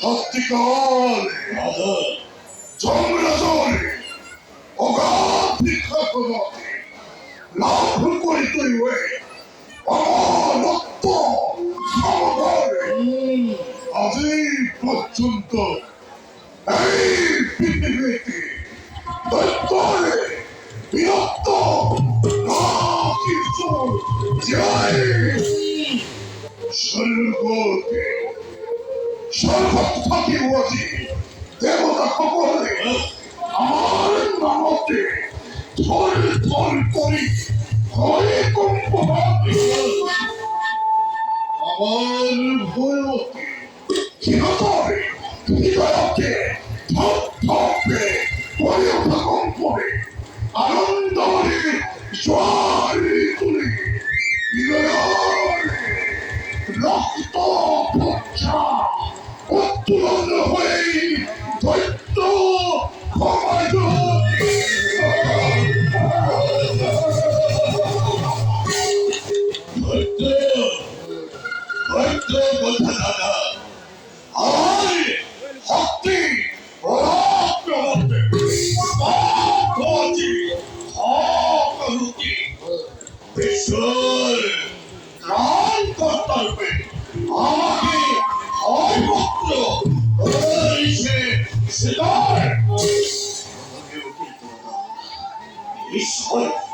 সত্যিকারে জন্মরাজরে অগাধ বিখ্যাতমতে লাভ করিতে হয়ে আমার রক্ত সমরে আজই পর্যন্ত এই পৃথিবীতে দৈত্যরে বিরক্ত না কিছু যায় স্বর্গকে সর্বত্যাগী দেবতা সকলে আমার নামতে থল থল করি ভয়ে কম্প আমার ভয়তে চিরতরে হৃদয়কে ধপ ধপে ভয়ে ওঠা কম্পনে আনন্দরে জোয়ার তুলি হৃদয়ে রক্ত ভক্ষা উত্তোলন হয়ে দৈত্য ক্ষমায় ঈশ্বর